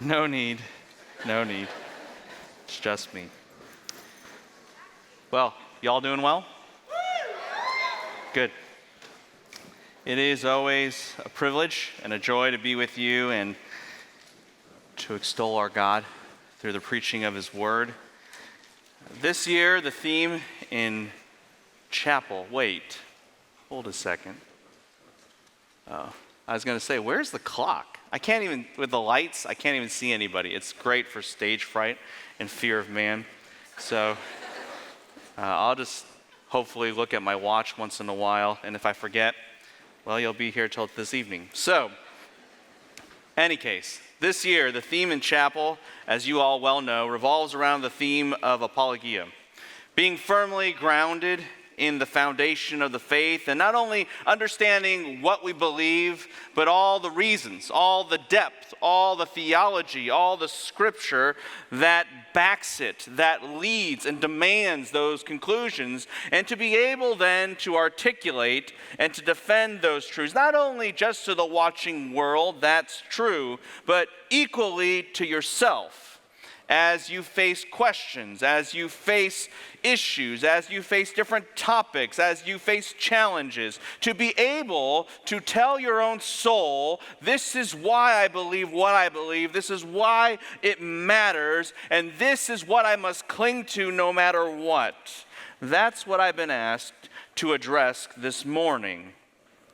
No need. No need. It's just me. Well, y'all doing well? Good. It is always a privilege and a joy to be with you and to extol our God through the preaching of His Word. This year, the theme in chapel, hold a second. I was going to say, where's the clock? I can't even, with the lights, I can't even see anybody. It's great for stage fright and fear of man. So I'll just hopefully look at my watch once in a while, and if I forget, well, you'll be here till this evening. So, any case, this year, the theme in chapel, as you all well know, revolves around the theme of apologia, being firmly grounded in the foundation of the faith, and not only understanding what we believe, but all the reasons, all the depth, all the theology, all the scripture that backs it, that leads and demands those conclusions, and to be able then to articulate and to defend those truths, not only just to the watching world, that's true, but equally to yourself. As you face questions, as you face issues, as you face different topics, as you face challenges, to be able to tell your own soul, this is why I believe what I believe, this is why it matters, and this is what I must cling to no matter what. That's what I've been asked to address this morning.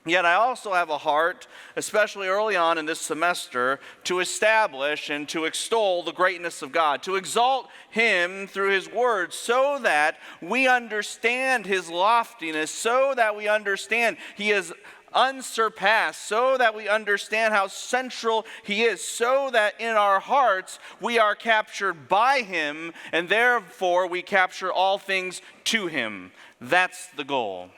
Yet I also have a heart, especially early on in this semester, to establish and to extol the greatness of God, to exalt Him through His Word so that we understand His loftiness, so that we understand He is unsurpassed, so that we understand how central He is, so that in our hearts we are captured by Him, and therefore we capture all things to Him. That's the goal.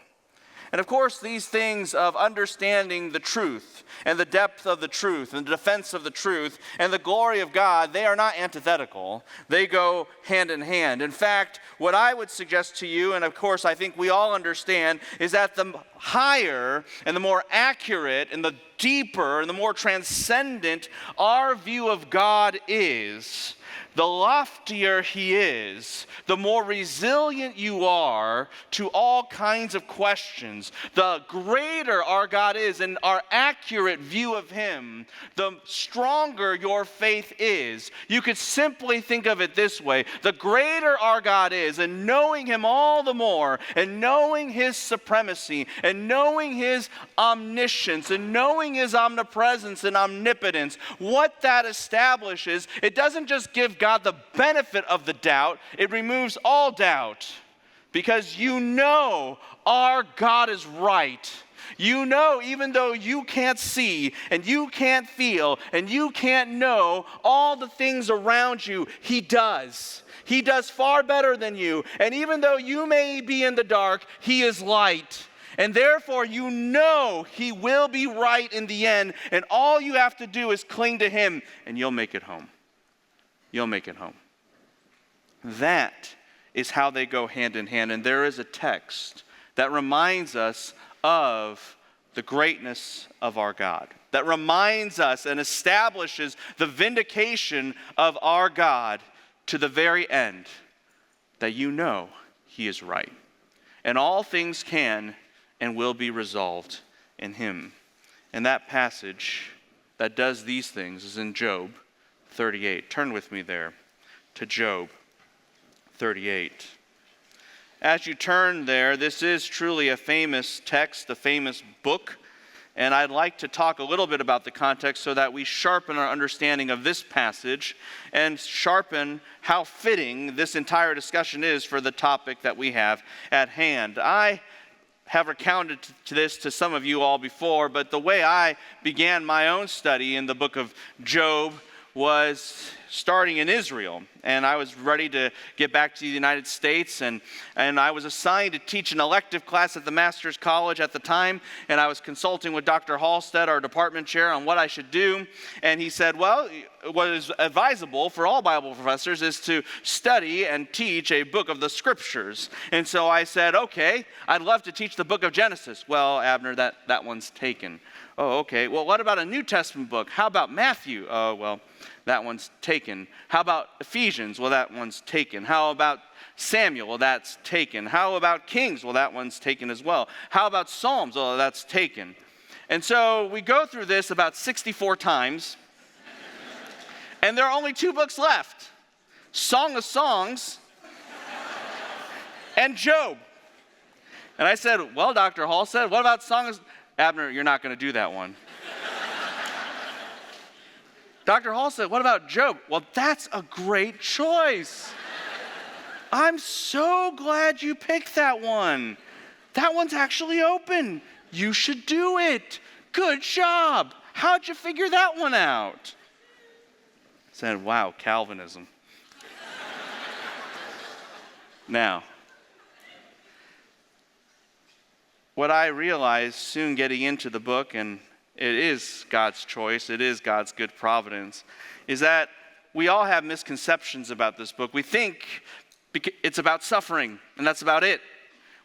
And of course, these things of understanding the truth and the depth of the truth and the defense of the truth and the glory of God, they are not antithetical. They go hand in hand. In fact, what I would suggest to you, and of course I think we all understand, is that the higher and the more accurate and the deeper and the more transcendent our view of God is, the loftier He is, the more resilient you are to all kinds of questions, the greater our God is and our accurate view of Him, the stronger your faith is. You could simply think of it this way: the greater our God is, and knowing Him all the more, and knowing His supremacy, and knowing His omniscience, and knowing His omnipresence and omnipotence, what that establishes, it doesn't just give God the benefit of the doubt, it removes all doubt, because you know our God is right. You know, even though you can't see and you can't feel and you can't know all the things around you, He does. He does far better than you. And even though you may be in the dark, He is light. And therefore, you know He will be right in the end. And all you have to do is cling to Him, and you'll make it home. You'll make it home. That is how they go hand in hand. And there is a text that reminds us of the greatness of our God, that reminds us and establishes the vindication of our God to the very end, that you know He is right. And all things can and will be resolved in Him. And that passage that does these things is in Job 38. Turn with me there to Job 38. As you turn there, this is truly a famous text, a famous book, and I'd like to talk a little bit about the context so that we sharpen our understanding of this passage and sharpen how fitting this entire discussion is for the topic that we have at hand. I have recounted this to some of you all before, but the way I began my own study in the book of Job was starting in Israel, and I was ready to get back to the United States, and I was assigned to teach an elective class at the Masters College at the time, and I was consulting with Dr. Halstead, our department chair, on what I should do, and he said, well, what is advisable for all Bible professors is to study and teach a book of the Scriptures. And so I said, okay, I'd love to teach the book of Genesis. Well, Abner, that one's taken. Oh, okay. Well, what about a New Testament book? How about Matthew? Oh, well, that one's taken. How about Ephesians? Well, that one's taken. How about Samuel? Well, that's taken. How about Kings? Well, that one's taken as well. How about Psalms? Well, that's taken. And so we go through this about 64 times, and there are only 2 books left. Song of Songs and Job. And I said, well, Dr. Hall said, what about Song of... Abner, you're not going to do that one. Dr. Hall said, what about Job? Well, that's a great choice. I'm so glad you picked that one. That one's actually open. You should do it. Good job. How'd you figure that one out? I said, wow, Calvinism. Now, what I realized soon getting into the book, and it is God's choice, it is God's good providence, is that we all have misconceptions about this book. We think it's about suffering, and that's about it.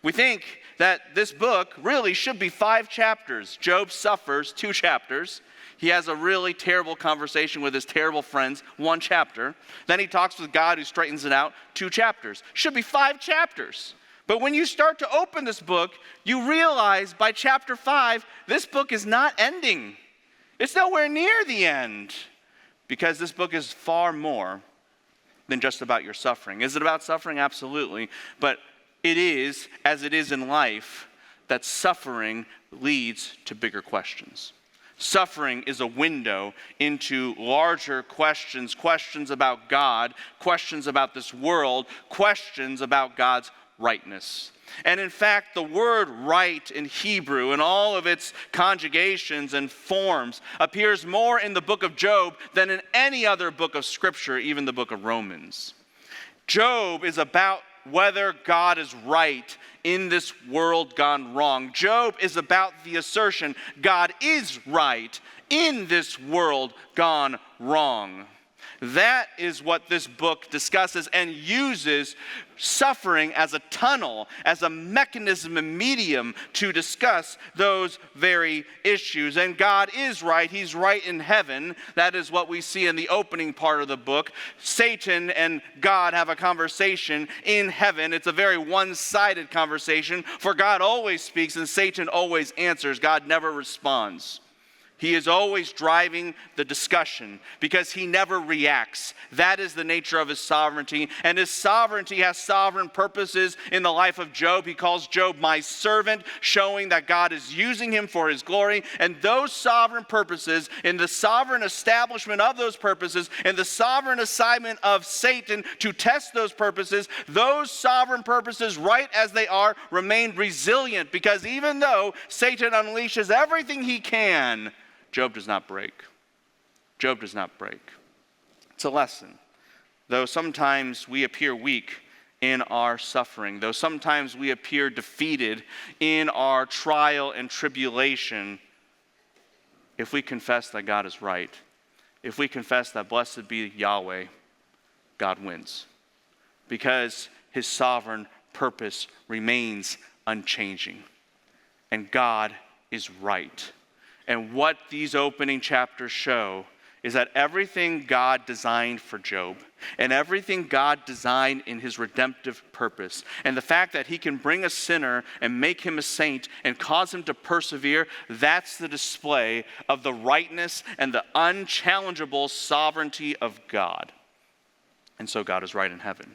We think that this book really should be 5 chapters. Job suffers 2 chapters. He has a really terrible conversation with his terrible friends, 1 chapter. Then he talks with God who straightens it out, 2 chapters. Should be 5 chapters. But when you start to open this book, you realize by chapter 5, this book is not ending. It's nowhere near the end, because this book is far more than just about your suffering. Is it about suffering? Absolutely. But it is, as it is in life, that suffering leads to bigger questions. Suffering is a window into larger questions, questions about God, questions about this world, questions about God's rightness. And in fact, the word right in Hebrew and all of its conjugations and forms appears more in the book of Job than in any other book of Scripture, even the book of Romans. Job is about whether God is right in this world gone wrong. Job is about the assertion God is right in this world gone wrong. That is what this book discusses and uses suffering as a tunnel, as a mechanism and medium to discuss those very issues. And God is right. He's right in heaven. That is what we see in the opening part of the book. Satan and God have a conversation in heaven. It's a very one-sided conversation, for God always speaks and Satan always answers. God never responds. He is always driving the discussion because he never reacts. That is the nature of his sovereignty. And his sovereignty has sovereign purposes in the life of Job. He calls Job my servant, showing that God is using him for his glory. And those sovereign purposes, in the sovereign establishment of those purposes, in the sovereign assignment of Satan to test those purposes, those sovereign purposes, right as they are, remain resilient. Because even though Satan unleashes everything he can, Job does not break. Job does not break. It's a lesson. Though sometimes we appear weak in our suffering, though sometimes we appear defeated in our trial and tribulation, if we confess that God is right, if we confess that blessed be Yahweh, God wins. Because his sovereign purpose remains unchanging. And God is right. And what these opening chapters show is that everything God designed for Job and everything God designed in his redemptive purpose, and the fact that he can bring a sinner and make him a saint and cause him to persevere, that's the display of the rightness and the unchallengeable sovereignty of God. And so God is right in heaven.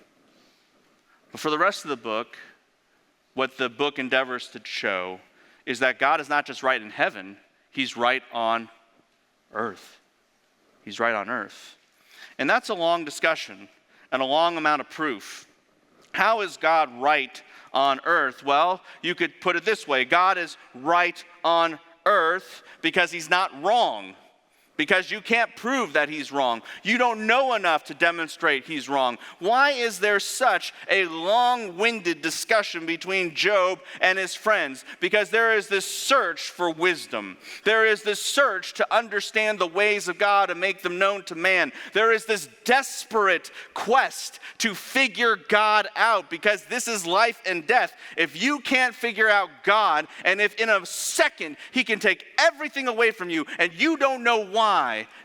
But for the rest of the book, what the book endeavors to show is that God is not just right in heaven, he's right on earth. He's right on earth. And that's a long discussion and a long amount of proof. How is God right on earth? Well, you could put it this way. God is right on earth because he's not wrong. because you can't prove that he's wrong. You don't know enough to demonstrate he's wrong. Why is there such a long-winded discussion between Job and his friends? Because there is this search for wisdom. There is this search to understand the ways of God and make them known to man. There is this desperate quest to figure God out, because this is life and death. If you can't figure out God, and if in a second he can take everything away from you and you don't know why,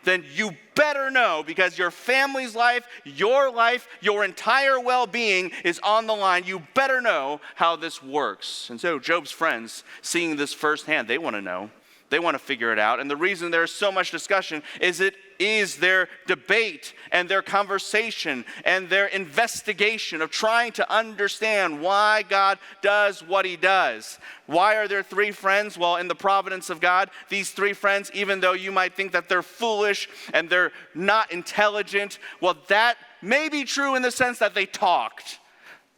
then you better know, because your family's life, your entire well-being is on the line. You better know how this works. And so Job's friends, seeing this firsthand, they want to know. They want to figure it out. And the reason there's so much discussion is it is their debate and their conversation and their investigation of trying to understand why God does what he does. Why are there three friends? Well, in the providence of God, these three friends, even though you might think that they're foolish and they're not intelligent, well, that may be true in the sense that they talked,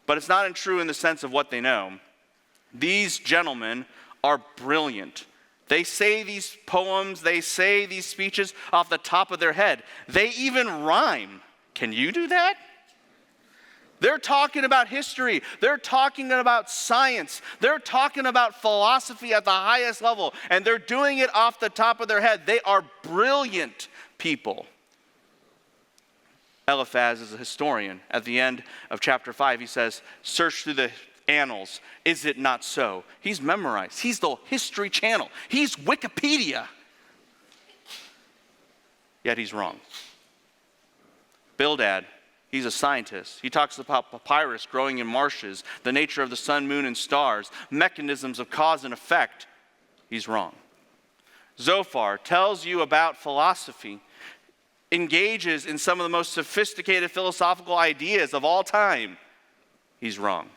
but it's not true in the sense of what they know. These gentlemen are brilliant. They say these poems, they say these speeches off the top of their head. They even rhyme. Can you do that? They're talking about history. They're talking about science. They're talking about philosophy at the highest level. And they're doing it off the top of their head. They are brilliant people. Eliphaz is a historian. At the end of chapter 5, he says, search through the annals. Is it not so? He's memorized. He's the History Channel. He's Wikipedia. Yet he's wrong. Bildad, he's a scientist. He talks about papyrus growing in marshes, the nature of the sun, moon, and stars, mechanisms of cause and effect. He's wrong. Zophar tells you about philosophy, engages in some of the most sophisticated philosophical ideas of all time. He's wrong.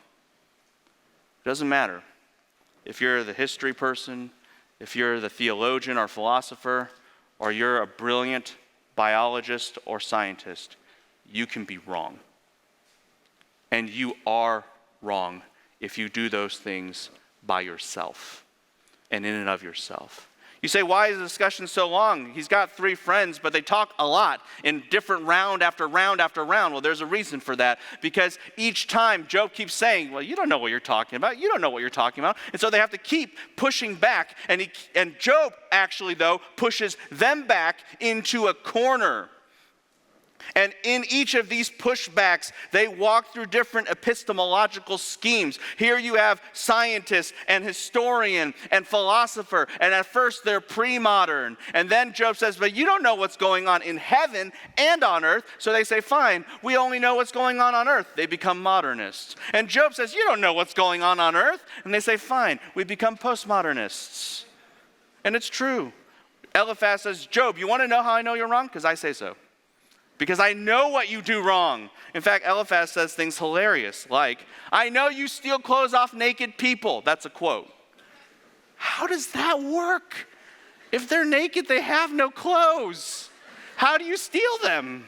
It doesn't matter if you're the history person, if you're the theologian or philosopher, or you're a brilliant biologist or scientist, you can be wrong. And you are wrong if you do those things by yourself and in and of yourself. You say, why is the discussion so long? He's got three friends, but they talk a lot in different round after round after round. Well, there's a reason for that, because each time Job keeps saying, well, you don't know what you're talking about. You don't know what you're talking about. And so they have to keep pushing back. And Job actually, though, pushes them back into a corner. And in each of these pushbacks, they walk through different epistemological schemes. Here you have scientist and historian and philosopher. And at first they're pre-modern. And then Job says, but you don't know what's going on in heaven and on earth. So they say, fine, we only know what's going on earth. They become modernists. And Job says, you don't know what's going on earth. And they say, fine, we become postmodernists. And it's true. Eliphaz says, Job, you want to know how I know you're wrong? Because I say so. Because I know what you do wrong. In fact, Eliphaz says things hilarious, like, I know you steal clothes off naked people. That's a quote. How does that work? If they're naked, they have no clothes. How do you steal them?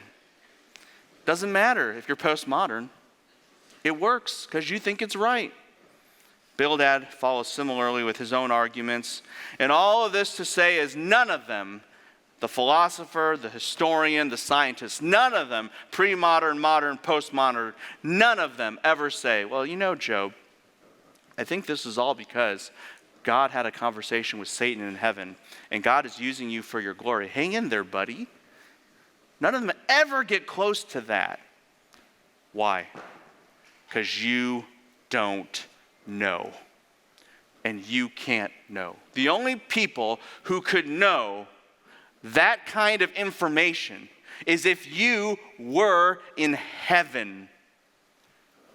Doesn't matter if you're postmodern. It works because you think it's right. Bildad follows similarly with his own arguments. And all of this to say is none of them, the philosopher, the historian, the scientist, none of them, pre-modern, modern, postmodern, none of them ever say, well, you know, Job, I think this is all because God had a conversation with Satan in heaven, and God is using you for your glory. Hang in there, buddy. None of them ever get close to that. Why? Because you don't know, and you can't know. The only people who could know that kind of information is if you were in heaven.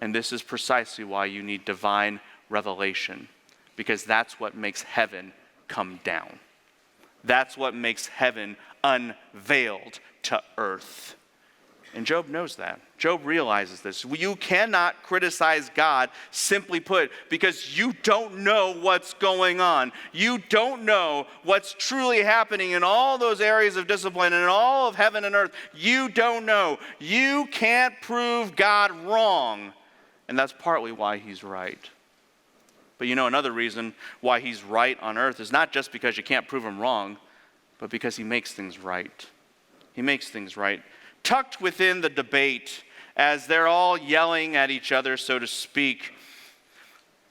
And this is precisely why you need divine revelation, because that's what makes heaven come down. That's what makes heaven unveiled to earth. And Job knows that. Job realizes this. You cannot criticize God, simply put, because you don't know what's going on. You don't know what's truly happening in all those areas of discipline and in all of heaven and earth. You don't know. You can't prove God wrong. And that's partly why he's right. But you know, another reason why he's right on earth is not just because you can't prove him wrong, but because he makes things right. He makes things right. Tucked within the debate, as they're all yelling at each other, so to speak,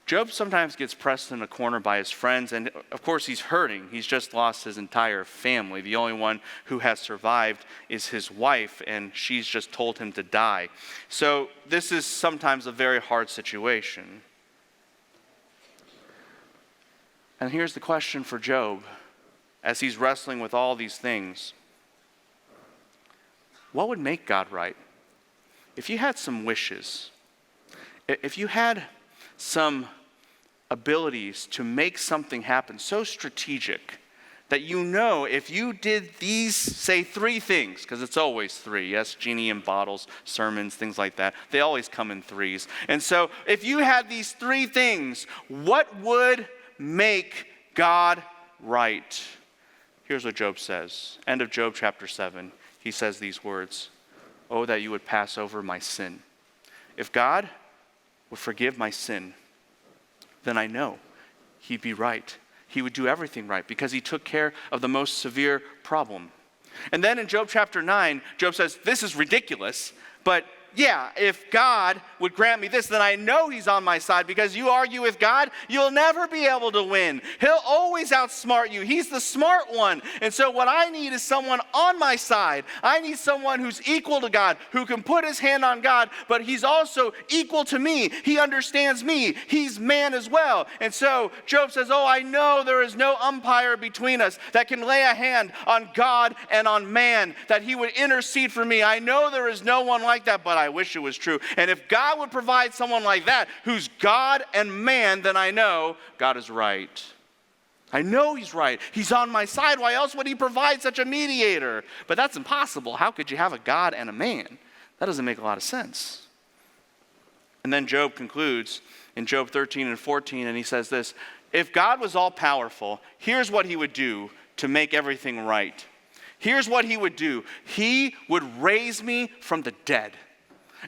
Job sometimes gets pressed in a corner by his friends, and of course he's hurting. He's just lost his entire family. The only one who has survived is his wife, and she's just told him to die. So this is sometimes a very hard situation. And here's the question for Job as he's wrestling with all these things. What would make God right? If you had some wishes, if you had some abilities to make something happen so strategic that you know if you did these, say, 3 things, because it's always 3, yes, genie in bottles, sermons, things like that, they always come in 3s. And so if you had these 3 things, what would make God right? Here's what Job says. End of Job chapter 7. He says these words, "Oh, that you would pass over my sin. If God would forgive my sin, then I know he'd be right. He would do everything right because he took care of the most severe problem." And then in Job chapter 9, Job says, this is ridiculous, but yeah, if God would grant me this, then I know he's on my side, because you argue with God, you'll never be able to win. He'll always outsmart you. He's the smart one. And so what I need is someone on my side. I need someone who's equal to God, who can put his hand on God, but he's also equal to me. He understands me. He's man as well. And so Job says, oh, I know there is no umpire between us that can lay a hand on God and on man, that he would intercede for me. I know there is no one like that, but I wish it was true. And if God would provide someone like that, who's God and man, then I know God is right. I know he's right. He's on my side. Why else would he provide such a mediator? But that's impossible. How could you have a God and a man? That doesn't make a lot of sense. And then Job concludes in Job 13 and 14, and he says this, if God was all powerful, here's what he would do to make everything right. Here's what he would do. He would raise me from the dead.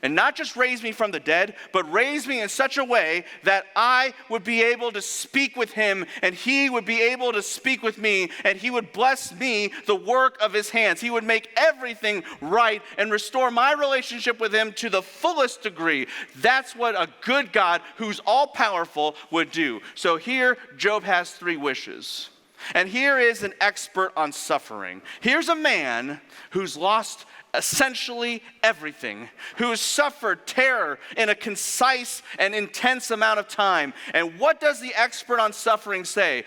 And not just raise me from the dead, but raise me in such a way that I would be able to speak with him, and he would be able to speak with me, and he would bless me, the work of his hands. He would make everything right and restore my relationship with him to the fullest degree. That's what a good God who's all-powerful would do. So here, Job has 3 wishes. And here is an expert on suffering. Here's a man who's lost essentially everything, who has suffered terror in a concise and intense amount of time. And what does the expert on suffering say?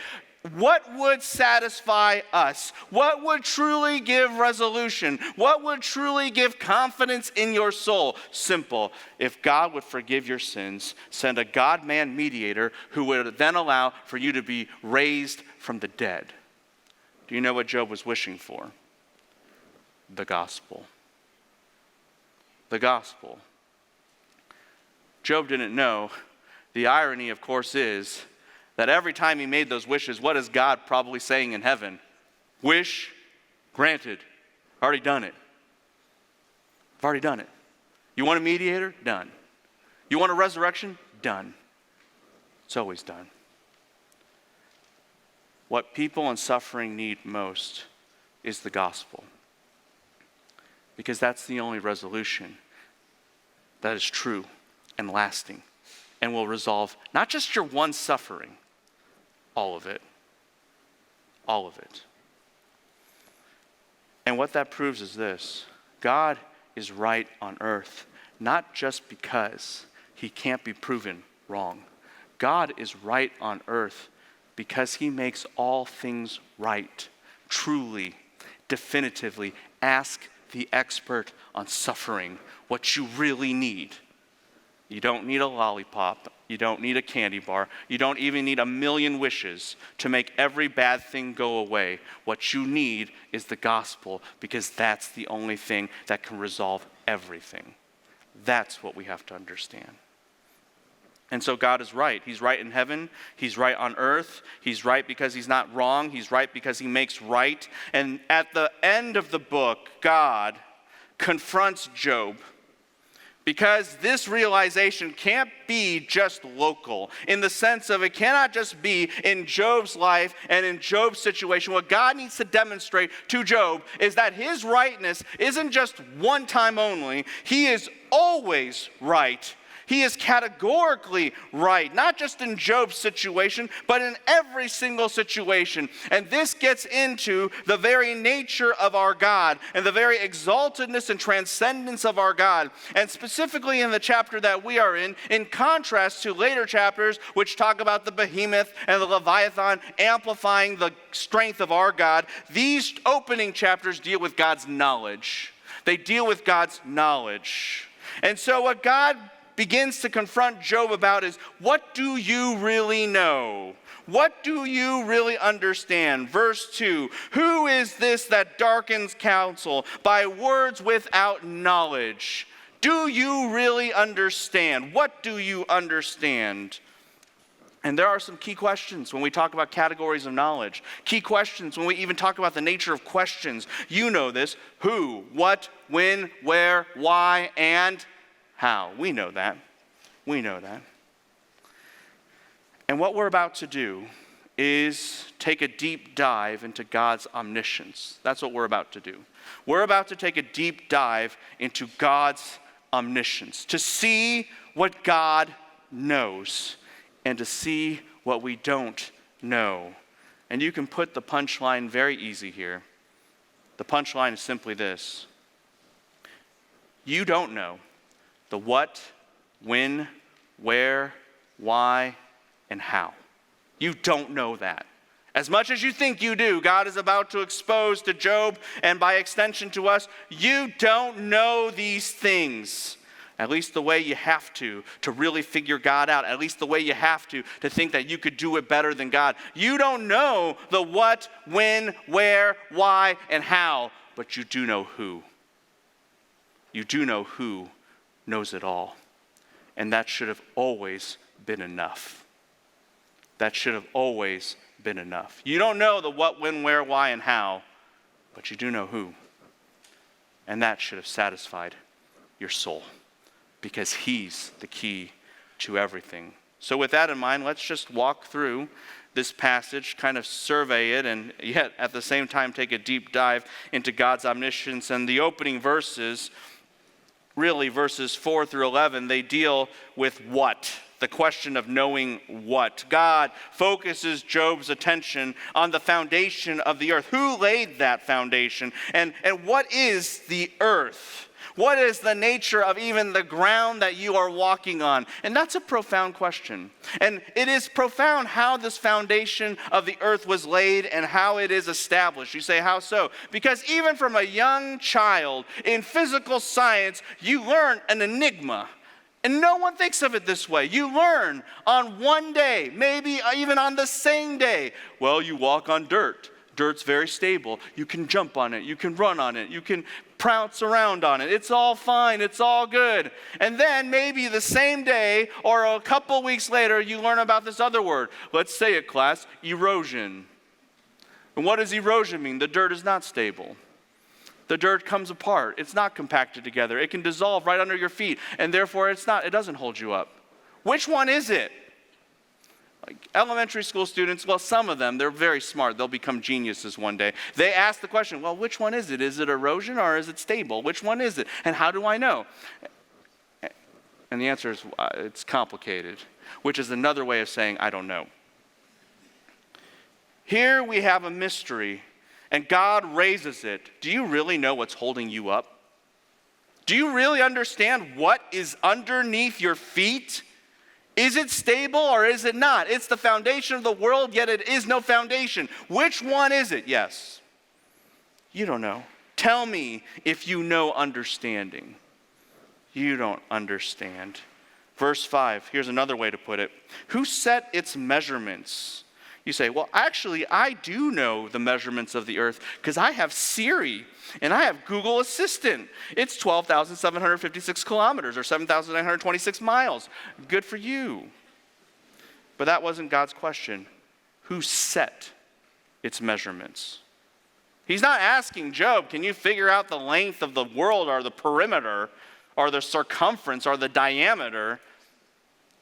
What would satisfy us? What would truly give resolution? What would truly give confidence in your soul? Simple. If God would forgive your sins, send a God-man mediator who would then allow for you to be raised from the dead. Do you know what Job was wishing for? The gospel. The gospel. Job didn't know. The irony, of course, is that every time he made those wishes, what is God probably saying in heaven? Wish granted. Already done it. I've already done it. You want a mediator? Done. You want a resurrection? Done. It's always done. What people in suffering need most is the gospel. Because that's the only resolution that is true and lasting and will resolve not just your one suffering, all of it. All of it. And what that proves is this: God is right on earth, not just because he can't be proven wrong. God is right on earth because he makes all things right, truly, definitively. Ask the expert on suffering what you really need. You don't need a lollipop. You don't need a candy bar. You don't even need a million wishes to make every bad thing go away. What you need is the gospel, because that's the only thing that can resolve everything. That's what we have to understand. And so God is right. He's right in heaven. He's right on earth. He's right because he's not wrong. He's right because he makes right. And at the end of the book, God confronts Job Because this realization can't be just local, in the sense of it cannot just be in Job's life and in Job's situation. What God needs to demonstrate to Job is that his rightness isn't just one time only. He is always right. He is categorically right, not just in Job's situation, but in every single situation. And this gets into the very nature of our God and the very exaltedness and transcendence of our God. And specifically in the chapter that we are in contrast to later chapters which talk about the behemoth and the Leviathan amplifying the strength of our God, these opening chapters deal with God's knowledge. They deal with God's knowledge. And so what God begins to confront Job about is, what do you really know? What do you really understand? Verse 2, who is this that darkens counsel by words without knowledge? Do you really understand? What do you understand? And there are some key questions when we talk about categories of knowledge. Key questions when we even talk about the nature of questions. You know this: who, what, when, where, why, and how. We know that. We know that. And what we're about to do is take a deep dive into God's omniscience. That's what we're about to do. We're about to take a deep dive into God's omniscience, to see what God knows and to see what we don't know. And you can put the punchline very easy here. The punchline is simply this: you don't know the what, when, where, why, and how. You don't know that. As much as you think you do, God is about to expose to Job, and by extension to us, you don't know these things. At least the way you have to really figure God out. At least the way you have to think that you could do it better than God. You don't know the what, when, where, why, and how, but you do know who. You do know who knows it all. And that should have always been enough. That should have always been enough. You don't know the what, when, where, why, and how, but you do know who. And that should have satisfied your soul, because he's the key to everything. So with that in mind, let's just walk through this passage, kind of survey it, and yet at the same time take a deep dive into God's omniscience. And the opening verses, really verses 4 through 11, they deal with what? The question of knowing what. God focuses Job's attention on the foundation of the earth. Who laid that foundation? And what is the earth? What is the nature of even the ground that you are walking on? And that's a profound question. And it is profound how this foundation of the earth was laid and how it is established. You say, how so? Because even from a young child in physical science, you learn an enigma. And no one thinks of it this way. You learn on one day, maybe even on the same day. Well, you walk on dirt. Dirt's very stable. You can jump on it. You can run on it. You can prounce around on it. It's all fine. It's all good. And then maybe the same day or a couple weeks later, you learn about this other word. Let's say it, class: erosion. And what does erosion mean? The dirt is not stable. The dirt comes apart. It's not compacted together. It can dissolve right under your feet, and therefore it doesn't hold you up. Which one is it? Like elementary school students, well, some of them, they're very smart. They'll become geniuses one day. They ask the question, well, which one is it? Is it erosion or is it stable? Which one is it? And how do I know? And the answer is, it's complicated, which is another way of saying, I don't know. Here we have a mystery, and God raises it. Do you really know what's holding you up? Do you really understand what is underneath your feet? Is it stable or is it not? It's the foundation of the world, yet it is no foundation. Which one is it? Yes. You don't know. Tell me if you know understanding. You don't understand. Verse 5, here's another way to put it. Who set its measurements? You say, well, actually, I do know the measurements of the earth because I have Siri and I have Google Assistant. It's 12,756 kilometers or 7,926 miles. Good for you. But that wasn't God's question. Who set its measurements? He's not asking Job, can you figure out the length of the world or the perimeter? or the circumference or the diameter.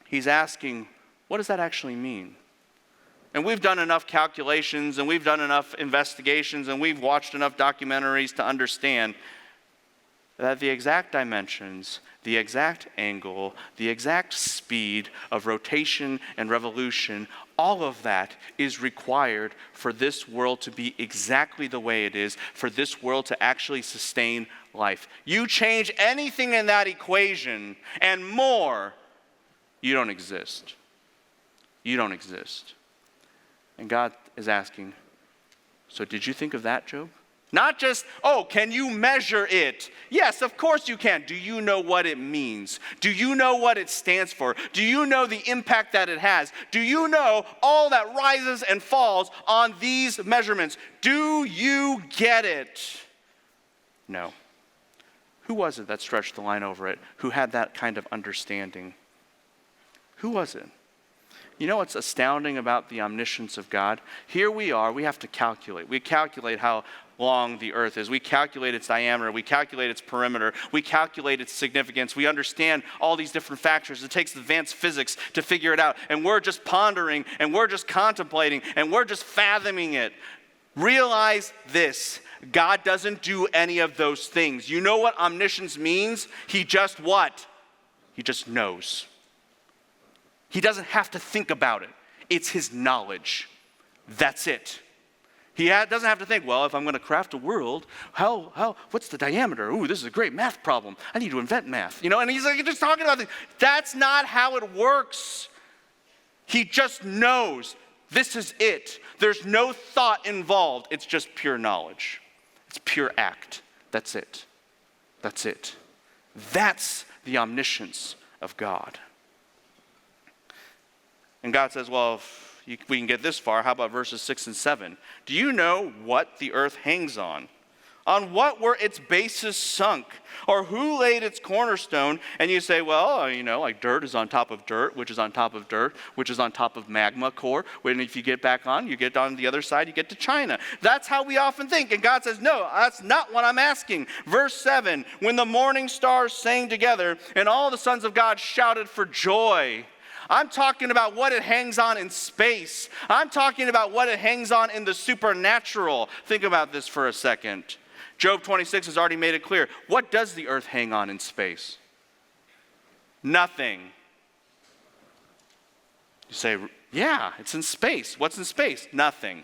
He's asking, what does that actually mean? And we've done enough calculations and we've done enough investigations and we've watched enough documentaries to understand that the exact dimensions, the exact angle, the exact speed of rotation and revolution, all of that is required for this world to be exactly the way it is, for this world to actually sustain life. You change anything in that equation and more, you don't exist. You don't exist. And God is asking, so did you think of that, Job? Not just, oh, can you measure it? Yes, of course you can. Do you know what it means? Do you know what it stands for? Do you know the impact that it has? Do you know all that rises and falls on these measurements? Do you get it? No. Who was it that stretched the line over it? Who had that kind of understanding? Who was it? You know what's astounding about the omniscience of God? Here we are, we have to calculate. We calculate how long the earth is. We calculate its diameter. We calculate its perimeter. We calculate its significance. We understand all these different factors. It takes advanced physics to figure it out. And we're just pondering, and we're just contemplating, and we're just fathoming it. Realize this. God doesn't do any of those things. You know what omniscience means? He just what? He just knows. He doesn't have to think about it. It's his knowledge. That's it. He doesn't have to think, well, if I'm going to craft a world, what's the diameter? Ooh, this is a great math problem. I need to invent math. And he's like just talking about this. That's not how it works. He just knows this is it. There's no thought involved. It's just pure knowledge. It's pure act. That's it. That's it. That's the omniscience of God. And God says, well, if we can get this far, how about verses 6 and 7? Do you know what the earth hangs on? On what were its bases sunk? Or who laid its cornerstone? And you say, well, like dirt is on top of dirt, which is on top of dirt, which is on top of magma core. When if you get back on, you get on the other side, you get to China. That's how we often think. And God says, no, that's not what I'm asking. Verse 7, when the morning stars sang together and all the sons of God shouted for joy. I'm talking about what it hangs on in space. I'm talking about what it hangs on in the supernatural. Think about this for a second. Job 26 has already made it clear. What does the earth hang on in space? Nothing. You say, yeah, it's in space. What's in space? Nothing.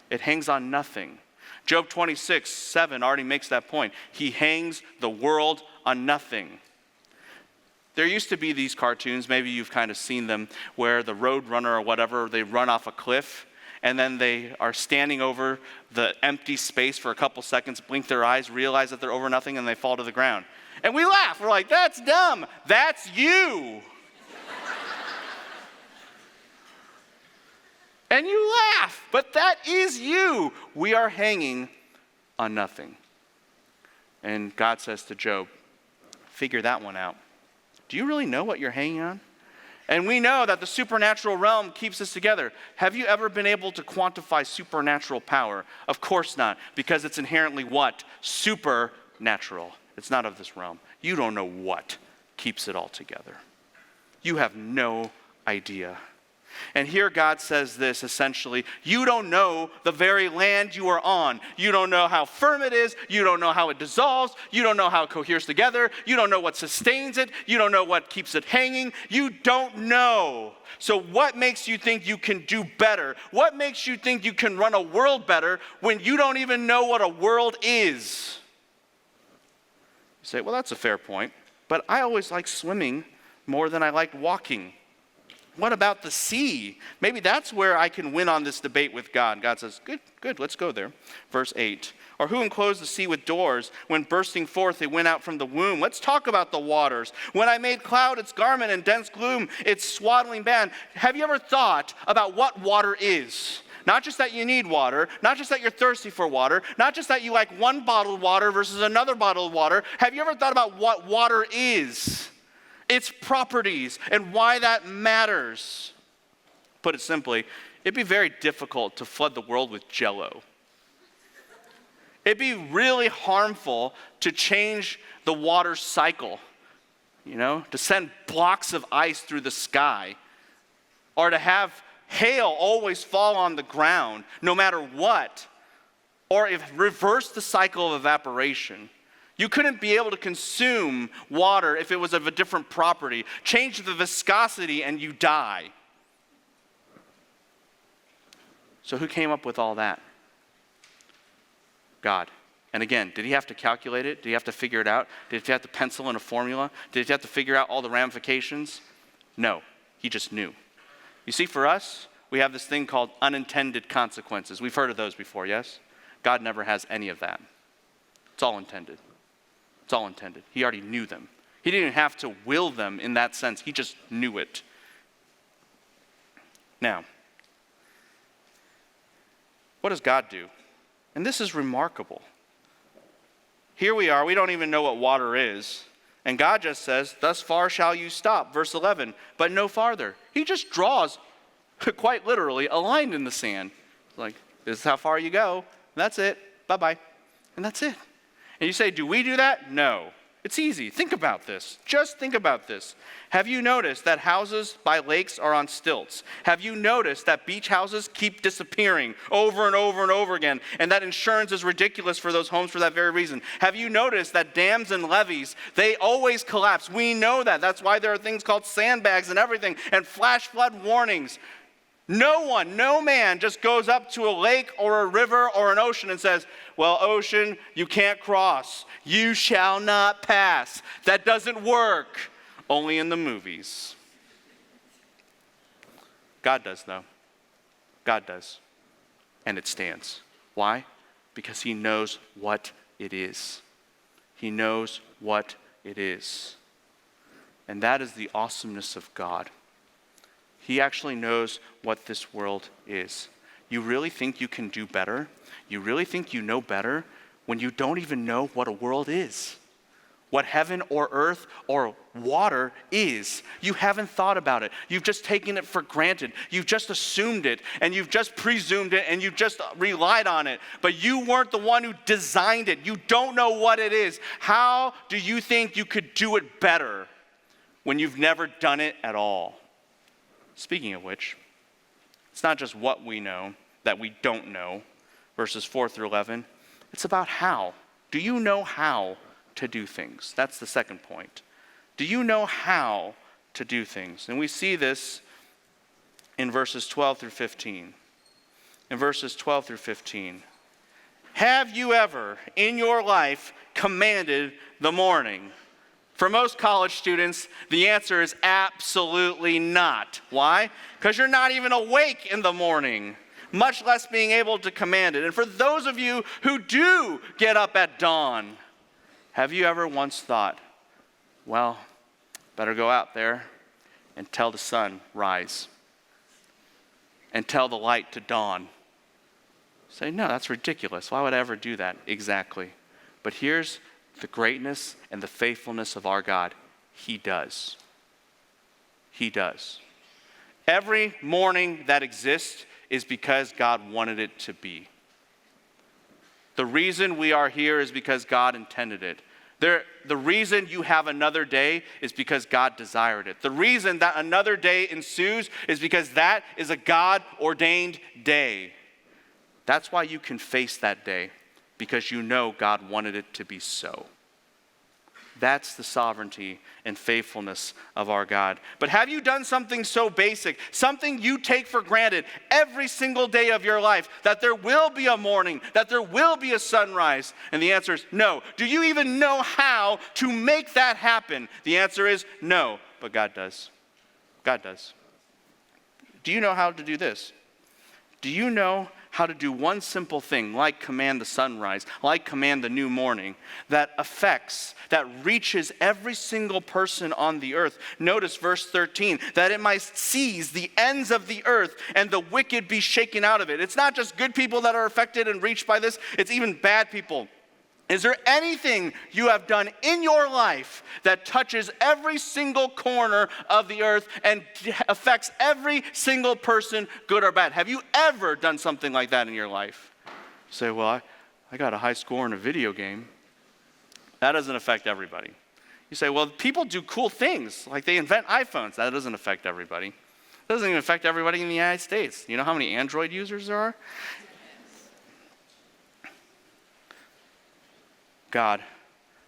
It hangs on nothing. Job 26:7 already makes that point. He hangs the world on nothing. There used to be these cartoons, maybe you've kind of seen them, where the road runner or whatever, they run off a cliff, and then they are standing over the empty space for a couple seconds, blink their eyes, realize that they're over nothing, and they fall to the ground. And we laugh. We're like, that's dumb. That's you. And you laugh, but that is you. We are hanging on nothing. And God says to Job, figure that one out. Do you really know what you're hanging on? And we know that the supernatural realm keeps us together. Have you ever been able to quantify supernatural power? Of course not, because it's inherently what? Supernatural. It's not of this realm. You don't know what keeps it all together. You have no idea. And here God says this essentially, you don't know the very land you are on. You don't know how firm it is. You don't know how it dissolves. You don't know how it coheres together. You don't know what sustains it. You don't know what keeps it hanging. You don't know. So what makes you think you can do better? What makes you think you can run a world better when you don't even know what a world is? You say, well, that's a fair point. But I always like swimming more than I like walking. What about the sea? Maybe that's where I can win on this debate with God. God says, good, let's go there. Verse 8, or who enclosed the sea with doors? When bursting forth, it went out from the womb. Let's talk about the waters. When I made cloud its garment and dense gloom its swaddling band. Have you ever thought about what water is? Not just that you need water, not just that you're thirsty for water, not just that you like one bottled water versus another bottled water. Have you ever thought about what water is? Its properties, and why that matters. Put it simply, it'd be very difficult to flood the world with Jell-O. It'd be really harmful to change the water cycle, to send blocks of ice through the sky, or to have hail always fall on the ground no matter what, or reverse the cycle of evaporation. You couldn't be able to consume water if it was of a different property. Change the viscosity and you die. So who came up with all that? God. And again, did he have to calculate it? Did he have to figure it out? Did he have to pencil in a formula? Did he have to figure out all the ramifications? No, he just knew. You see, for us, we have this thing called unintended consequences. We've heard of those before, yes? God never has any of that. It's all intended. It's all intended. He already knew them. He didn't have to will them in that sense. He just knew it. Now, what does God do? And this is remarkable. Here we are. We don't even know what water is. And God just says, thus far shall you stop. Verse 11, but no farther. He just draws, quite literally, a line in the sand. Like, this is how far you go. That's it. Bye-bye. And that's it. And you say, do we do that? No. It's easy. Think about this. Just think about this. Have you noticed that houses by lakes are on stilts? Have you noticed that beach houses keep disappearing over and over and over again, and that insurance is ridiculous for those homes for that very reason? Have you noticed that dams and levees, they always collapse? We know that. That's why there are things called sandbags and everything, and flash flood warnings. No man just goes up to a lake or a river or an ocean and says, well, ocean, you can't cross. You shall not pass. That doesn't work. Only in the movies. God does, though. God does. And it stands. Why? Because he knows what it is. He knows what it is. And that is the awesomeness of God. He actually knows what this world is. You really think you can do better? You really think you know better when you don't even know what a world is? What heaven or earth or water is. You haven't thought about it. You've just taken it for granted. You've just assumed it, and you've just presumed it, and you've just relied on it. But you weren't the one who designed it. You don't know what it is. How do you think you could do it better when you've never done it at all? Speaking of which, it's not just what we know that we don't know, verses 4 through 11. It's about how. Do you know how to do things? That's the second point. Do you know how to do things? And we see this in verses 12 through 15. In verses 12 through 15. Have you ever in your life commanded the morning? For most college students, the answer is absolutely not. Why? Because you're not even awake in the morning, much less being able to command it. And for those of you who do get up at dawn, have you ever once thought, well, better go out there and tell the sun rise and tell the light to dawn? Say, no, that's ridiculous. Why would I ever do that? Exactly. But here's the greatness and the faithfulness of our God. He does. He does. Every morning that exists is because God wanted it to be. The reason we are here is because God intended it. The reason you have another day is because God desired it. The reason that another day ensues is because that is a God-ordained day. That's why you can face that day, because you know God wanted it to be so. That's the sovereignty and faithfulness of our God. But have you done something so basic, something you take for granted every single day of your life, that there will be a morning, that there will be a sunrise? And the answer is no. Do you even know how to make that happen? The answer is no, but God does. God does. Do you know how to do this? Do you know how to do one simple thing, like command the sunrise, like command the new morning, that reaches every single person on the earth? Notice verse 13, that it might seize the ends of the earth and the wicked be shaken out of it. It's not just good people that are affected and reached by this, it's even bad people. Is there anything you have done in your life that touches every single corner of the earth and affects every single person, good or bad? Have you ever done something like that in your life? You say, well, I got a high score in a video game. That doesn't affect everybody. You say, well, people do cool things, like they invent iPhones. That doesn't affect everybody. It doesn't even affect everybody in the United States. You know how many Android users there are? God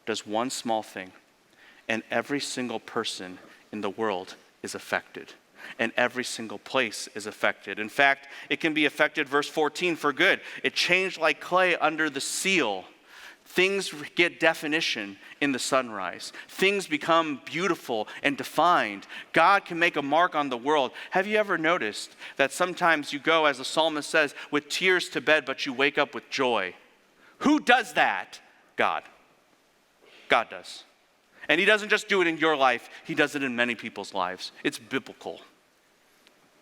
does one small thing, and every single person in the world is affected. And every single place is affected. In fact, it can be affected, verse 14, for good. It changed like clay under the seal. Things get definition in the sunrise. Things become beautiful and defined. God can make a mark on the world. Have you ever noticed that sometimes you go, as the psalmist says, with tears to bed, but you wake up with joy? Who does that? God. God does. And he doesn't just do it in your life, he does it in many people's lives. It's biblical.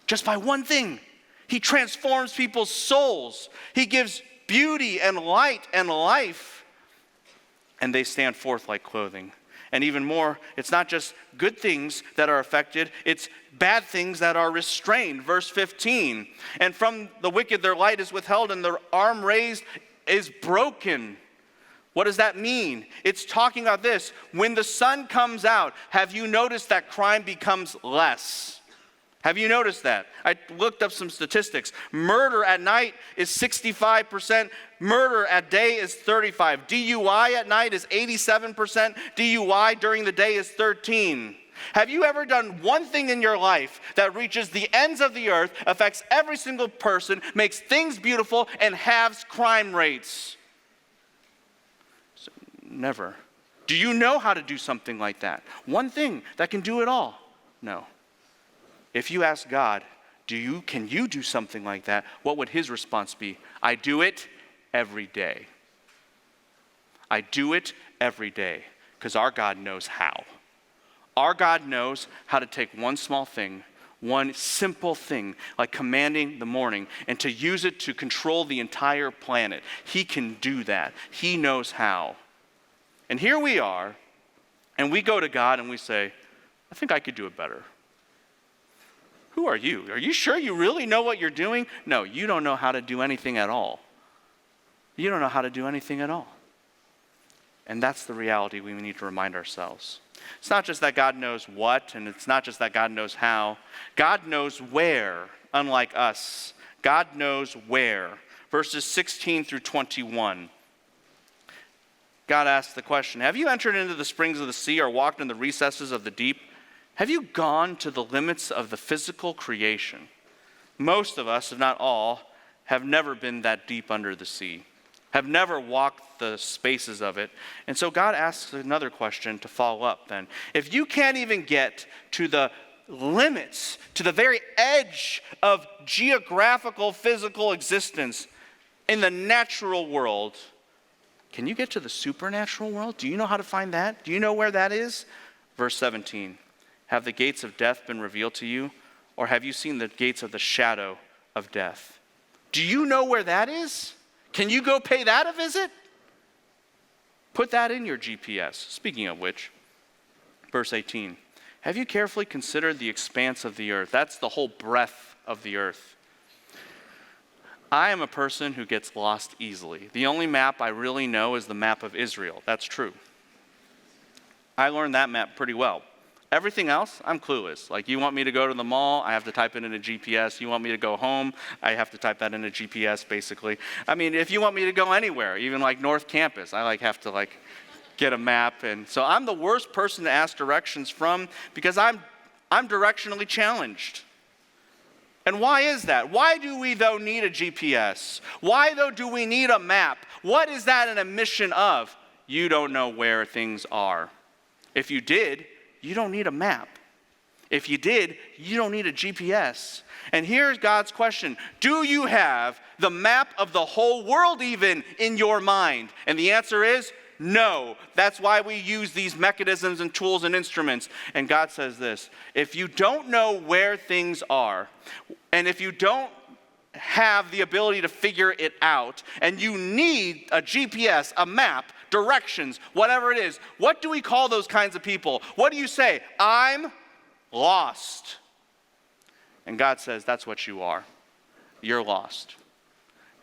Just by one thing, he transforms people's souls. He gives beauty and light and life, and they stand forth like clothing. And even more, it's not just good things that are affected, it's bad things that are restrained. Verse 15, and from the wicked their light is withheld, and their arm raised is broken. What does that mean? It's talking about this. When the sun comes out, have you noticed that crime becomes less? Have you noticed that? I looked up some statistics. Murder at night is 65%. Murder at day is 35%. DUI at night is 87%. DUI during the day is 13%. Have you ever done one thing in your life that reaches the ends of the earth, affects every single person, makes things beautiful, and halves crime rates? So, never. Do you know how to do something like that? One thing that can do it all? No. If you ask God, can you do something like that? What would his response be? I do it every day. I do it every day because our God knows how. Our God knows how to take one small thing, one simple thing, like commanding the morning, and to use it to control the entire planet. He can do that. He knows how. And here we are, and we go to God and we say, I think I could do it better. Who are you? Are you sure you really know what you're doing? No, you don't know how to do anything at all. You don't know how to do anything at all. And that's the reality we need to remind ourselves. It's not just that God knows what, and it's not just that God knows how. God knows where, unlike us. God knows where. Verses 16 through 21. God asks the question, have you entered into the springs of the sea or walked in the recesses of the deep? Have you gone to the limits of the physical creation? Most of us, if not all, have never been that deep under the sea, have never walked the spaces of it. And so God asks another question to follow up then. If you can't even get to the limits, to the very edge of geographical, physical existence in the natural world, can you get to the supernatural world? Do you know how to find that? Do you know where that is? Verse 17. Have the gates of death been revealed to you, or have you seen the gates of the shadow of death? Do you know where that is? Can you go pay that a visit? Put that in your GPS. Speaking of which, verse 18. Have you carefully considered the expanse of the earth? That's the whole breadth of the earth. I am a person who gets lost easily. The only map I really know is the map of Israel. That's true. I learned that map pretty well. Everything else, I'm clueless. Like, you want me to go to the mall, I have to type it in a GPS. You want me to go home, I have to type that in a GPS, basically. I mean, if you want me to go anywhere, even like North Campus, I have to get a map. And so I'm the worst person to ask directions from because I'm directionally challenged. And why is that? Why do we, though, need a GPS? Why, though, do we need a map? What is that an admission of? You don't know where things are. If you did, you don't need a map. If you did, you don't need a GPS. And here's God's question. Do you have the map of the whole world even in your mind? And the answer is no. That's why we use these mechanisms and tools and instruments. And God says this, if you don't know where things are, and if you don't have the ability to figure it out, and you need a GPS, a map, directions, whatever it is, what do we call those kinds of people? What do you say? I'm lost. And God says, that's what you are. You're lost.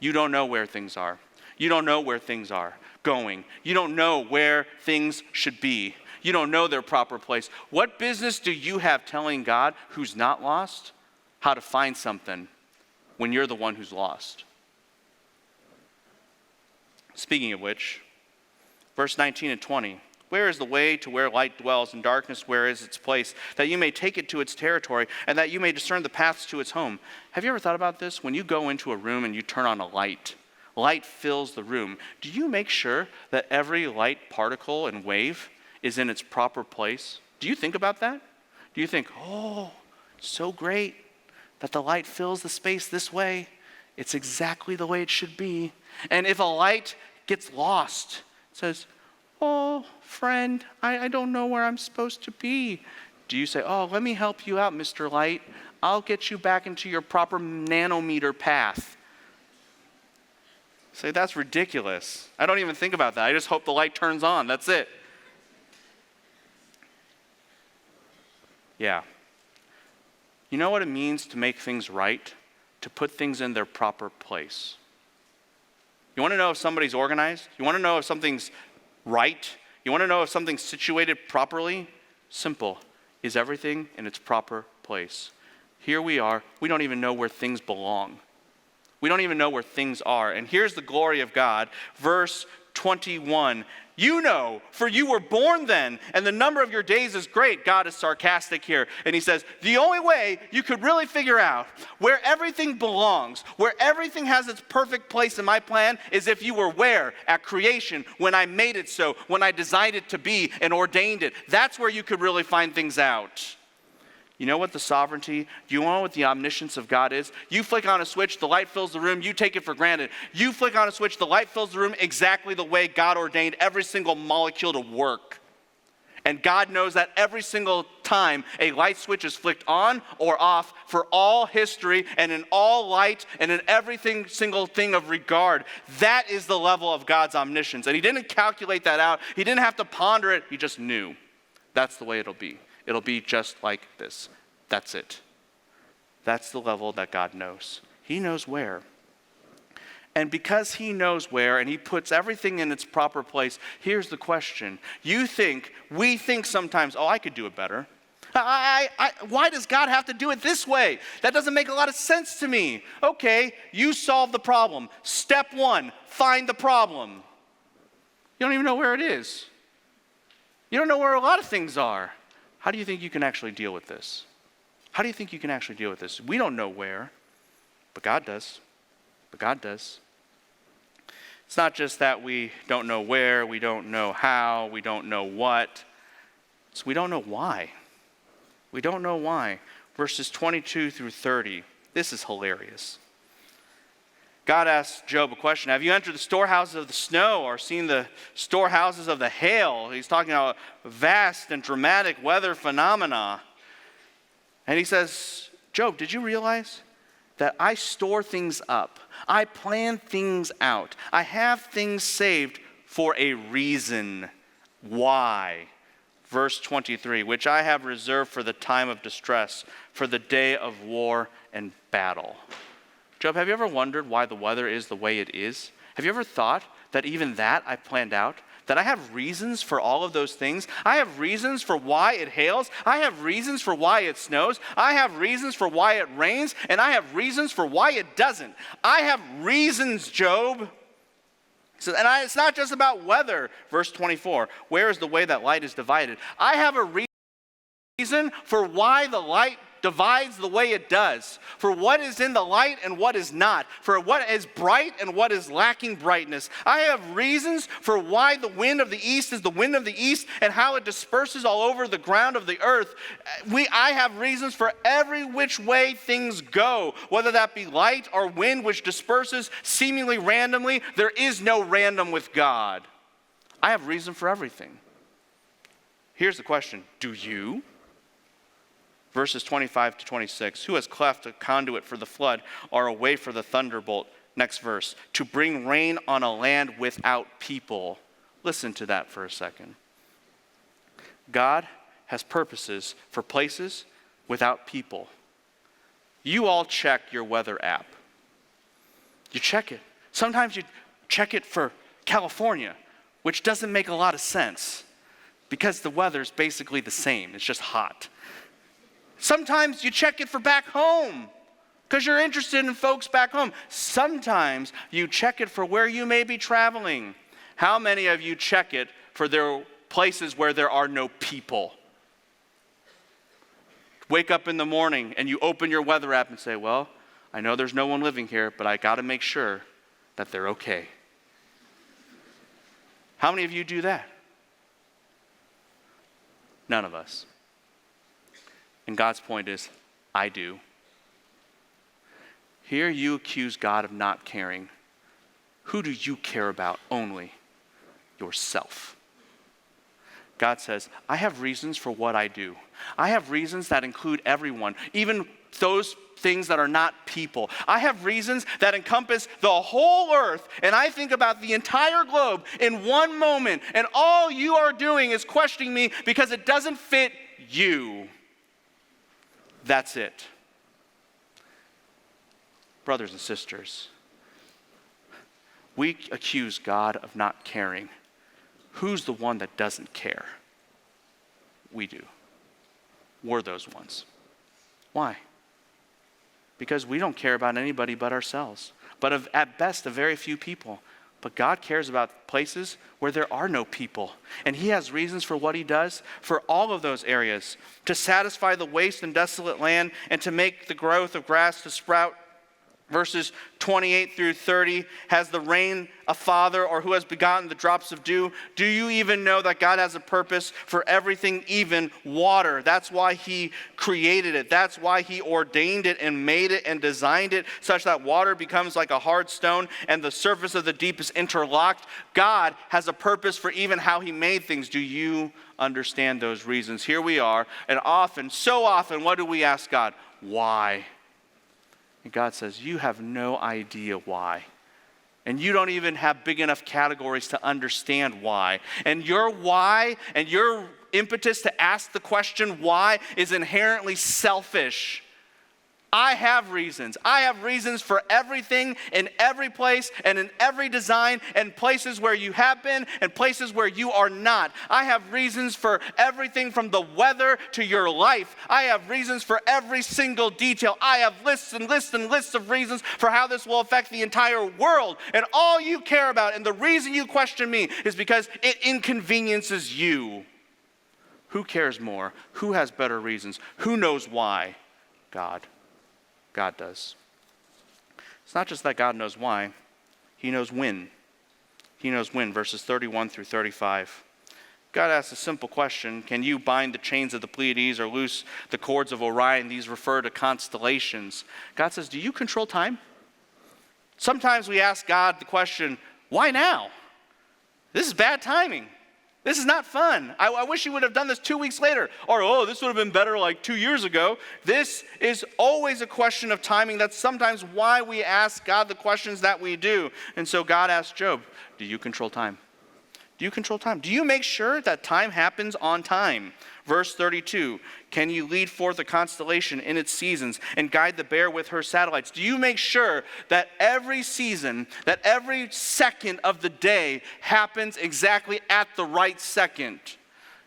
You don't know where things are. You don't know where things are going. You don't know where things should be. You don't know their proper place. What business do you have telling God, who's not lost, how to find something when you're the one who's lost? Speaking of which, verse 19 and 20. Where is the way to where light dwells, and darkness where is its place, that you may take it to its territory, and that you may discern the paths to its home? Have you ever thought about this? When you go into a room and you turn on a light, light fills the room. Do you make sure that every light particle and wave is in its proper place? Do you think about that? Do you think, oh, so great that the light fills the space this way? It's exactly the way it should be. And if a light gets lost, it says, oh, friend, I don't know where I'm supposed to be. Do you say, oh, let me help you out, Mr. Light. I'll get you back into your proper nanometer path. Say, that's ridiculous. I don't even think about that. I just hope the light turns on. That's it. Yeah. You know what it means to make things right? To put things in their proper place. You want to know if somebody's organized? You want to know if something's right? You want to know if something's situated properly? Simple. Is everything in its proper place? Here we are. We don't even know where things belong. We don't even know where things are. And here's the glory of God. Verse 21. You know, for you were born then, and the number of your days is great. God is sarcastic here. And he says, the only way you could really figure out where everything belongs, where everything has its perfect place in my plan, is if you were where? At creation, when I made it so, when I designed it to be and ordained it. That's where you could really find things out. You know what the sovereignty, do you know what the omniscience of God is? You flick on a switch, the light fills the room, you take it for granted. You flick on a switch, the light fills the room exactly the way God ordained every single molecule to work. And God knows that every single time a light switch is flicked on or off for all history and in all light and in everything single thing of regard. That is the level of God's omniscience. And he didn't calculate that out. He didn't have to ponder it. He just knew. That's the way it'll be. It'll be just like this. That's it. That's the level that God knows. He knows where. And because he knows where and he puts everything in its proper place, here's the question. We think sometimes, oh, I could do it better. Why does God have to do it this way? That doesn't make a lot of sense to me. Okay, you solve the problem. Step one, find the problem. You don't even know where it is. You don't know where a lot of things are. How do you think you can actually deal with this? How do you think you can actually deal with this? We don't know where, but God does. But God does. It's not just that we don't know where, we don't know how, we don't know what. So we don't know why. We don't know why. Verses 22 through 30. This is hilarious. God asks Job a question. Have you entered the storehouses of the snow or seen the storehouses of the hail? He's talking about vast and dramatic weather phenomena. And he says, Job, did you realize that I store things up? I plan things out. I have things saved for a reason. Why? Verse 23, which I have reserved for the time of distress, for the day of war and battle. Job, have you ever wondered why the weather is the way it is? Have you ever thought that even that I planned out? That I have reasons for all of those things? I have reasons for why it hails. I have reasons for why it snows. I have reasons for why it rains. And I have reasons for why it doesn't. I have reasons, Job. So, it's not just about weather. Verse 24, where is the way that light is divided? I have a reason for why the light divides the way it does, for what is in the light and what is not, for what is bright and what is lacking brightness. I have reasons for why the wind of the east is the wind of the east and how it disperses all over the ground of the earth. I have reasons for every which way things go, whether that be light or wind which disperses seemingly randomly. There is no random with God. I have reason for everything. Here's the question, do you? Verses 25 to 26, who has cleft a conduit for the flood or a way for the thunderbolt? Next verse, to bring rain on a land without people. Listen to that for a second. God has purposes for places without people. You all check your weather app. You check it. Sometimes you check it for California, which doesn't make a lot of sense because the weather's basically the same. It's just hot. Sometimes you check it for back home because you're interested in folks back home. Sometimes you check it for where you may be traveling. How many of you check it for their places where there are no people? Wake up in the morning and you open your weather app and say, well, I know there's no one living here, but I got to make sure that they're okay. How many of you do that? None of us. And God's point is, I do. Here you accuse God of not caring. Who do you care about only? Yourself. God says, I have reasons for what I do. I have reasons that include everyone, even those things that are not people. I have reasons that encompass the whole earth, and I think about the entire globe in one moment, and all you are doing is questioning me because it doesn't fit you. That's it. Brothers and sisters, we accuse God of not caring. Who's the one that doesn't care? We do. We're those ones. Why? Because we don't care about anybody but ourselves. But at best, a very few people. But God cares about places where there are no people. And he has reasons for what he does for all of those areas. To satisfy the waste and desolate land and to make the growth of grass to sprout. Verses 28 through 30, has the rain a father, or who has begotten the drops of dew? Do you even know that God has a purpose for everything, even water? That's why he created it. That's why he ordained it and made it and designed it such that water becomes like a hard stone and the surface of the deep is interlocked. God has a purpose for even how he made things. Do you understand those reasons? Here we are, and often, so often, what do we ask God? Why? And God says, you have no idea why. And you don't even have big enough categories to understand why. And your why and your impetus to ask the question why is inherently selfish. I have reasons. I have reasons for everything in every place and in every design and places where you have been and places where you are not. I have reasons for everything from the weather to your life. I have reasons for every single detail. I have lists and lists and lists of reasons for how this will affect the entire world. And all you care about and the reason you question me is because it inconveniences you. Who cares more? Who has better reasons? Who knows why? God. God does. It's not just that God knows why, he knows when. He knows when, verses 31 through 35. God asks a simple question: can you bind the chains of the Pleiades or loose the cords of Orion? These refer to constellations. God says, do you control time? Sometimes we ask God the question, why now? This is bad timing. This is not fun. I wish you would have done this 2 weeks later. Or, oh, this would have been better like 2 years ago. This is always a question of timing. That's sometimes why we ask God the questions that we do. And so God asked Job, do you control time? Do you control time? Do you make sure that time happens on time? Verse 32, can you lead forth a constellation in its seasons and guide the bear with her satellites? Do you make sure that every season, that every second of the day happens exactly at the right second?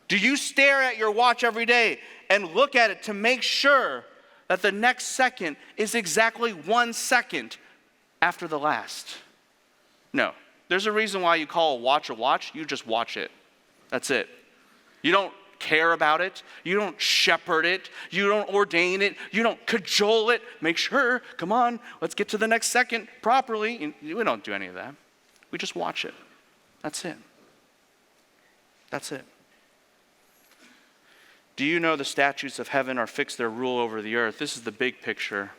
Do you stare at your watch every day and look at it to make sure that the next second is exactly 1 second after the last? No. There's a reason why you call a watch. You just watch it. That's it. You don't care about it. You don't shepherd it. You don't ordain it. You don't cajole it. Make sure, come on, let's get to the next second properly. We don't do any of that. We just watch it. That's it. That's it. Do you know the statutes of heaven are fixed their rule over the earth? This is the big picture.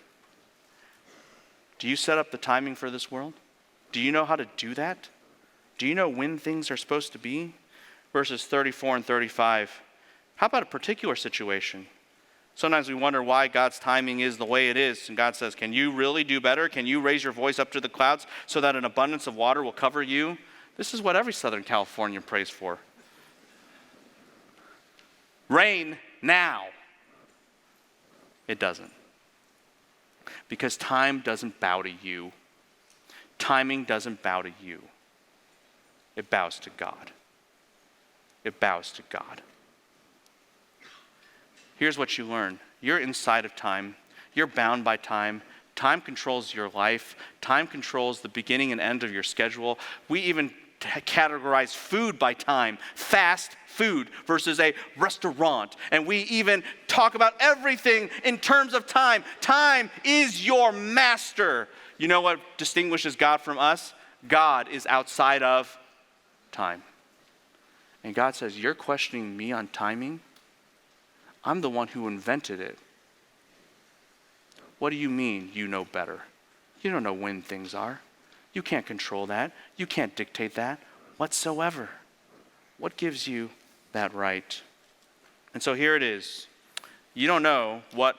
Do you set up the timing for this world? Do you know how to do that? Do you know when things are supposed to be? Verses 34 and 35. How about a particular situation? Sometimes we wonder why God's timing is the way it is. And God says, can you really do better? Can you raise your voice up to the clouds so that an abundance of water will cover you? This is what every Southern Californian prays for. Rain now. It doesn't. Because time doesn't bow to you. Timing doesn't bow to you. It bows to God. It bows to God. Here's what you learn. You're inside of time. You're bound by time. Time controls your life. Time controls the beginning and end of your schedule. We even categorize food by time. Fast food versus a restaurant. And we even talk about everything in terms of time. Time is your master. You know what distinguishes God from us? God is outside of time. And God says, you're questioning me on timing? I'm the one who invented it. What do you mean you know better? You don't know when things are. You can't control that. You can't dictate that whatsoever. What gives you that right? And so here it is. You don't know what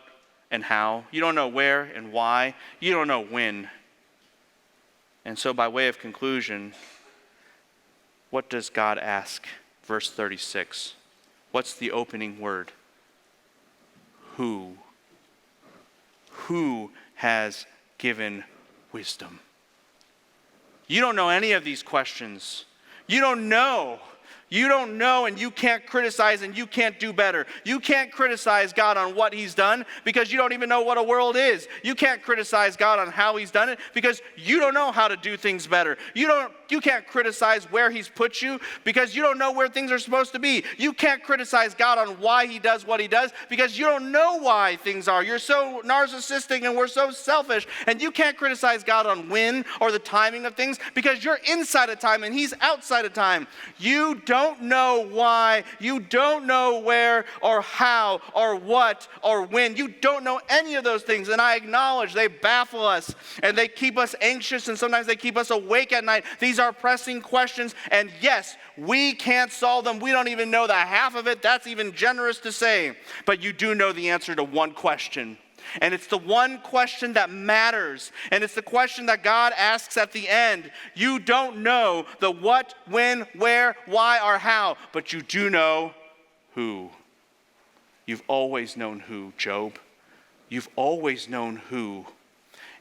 and how. You don't know where and why. You don't know when. And so by way of conclusion, what does God ask? Verse 36. What's the opening word? Who? Who has given wisdom? You don't know any of these questions. You don't know. You don't know, and you can't criticize, and you can't do better. You can't criticize God on what he's done because you don't even know what a world is. You can't criticize God on how he's done it because you don't know how to do things better. You can't criticize where he's put you because you don't know where things are supposed to be. You can't criticize God on why he does what he does because you don't know why things are. You're so narcissistic and we're so selfish, and you can't criticize God on when or the timing of things because you're inside of time and he's outside of time. You don't know why, you don't know where or how or what or when. You don't know any of those things, and I acknowledge they baffle us and they keep us anxious and sometimes they keep us awake at night. These are pressing questions, and yes, we can't solve them. We don't even know the half of it. That's even generous to say. But you do know the answer to one question. And it's the one question that matters. And it's the question that God asks at the end. You don't know the what, when, where, why, or how, but you do know who. You've always known who, Job. You've always known who.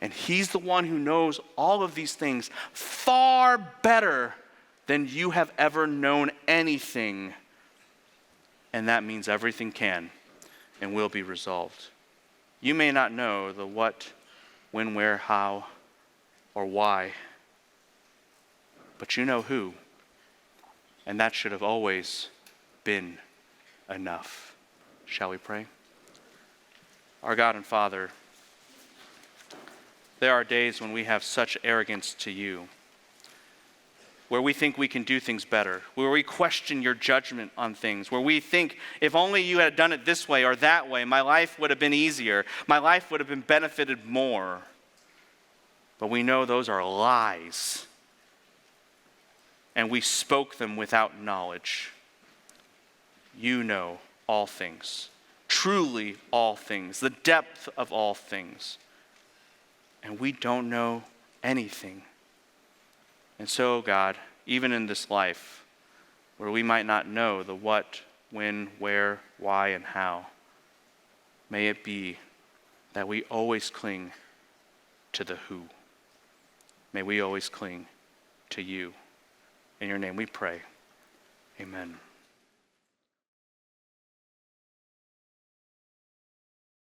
And he's the one who knows all of these things far better than you have ever known anything. And that means everything can and will be resolved. You may not know the what, when, where, how, or why, but you know who, and that should have always been enough. Shall we pray? Our God and Father, there are days when we have such arrogance to you, where we think we can do things better, where we question your judgment on things, where we think if only you had done it this way or that way, my life would have been easier, my life would have been benefited more. But we know those are lies, and we spoke them without knowledge. You know all things, truly all things, the depth of all things, and we don't know anything. And so, God, even in this life, where we might not know the what, when, where, why, and how, may it be that we always cling to the who. May we always cling to you. In your name we pray. Amen.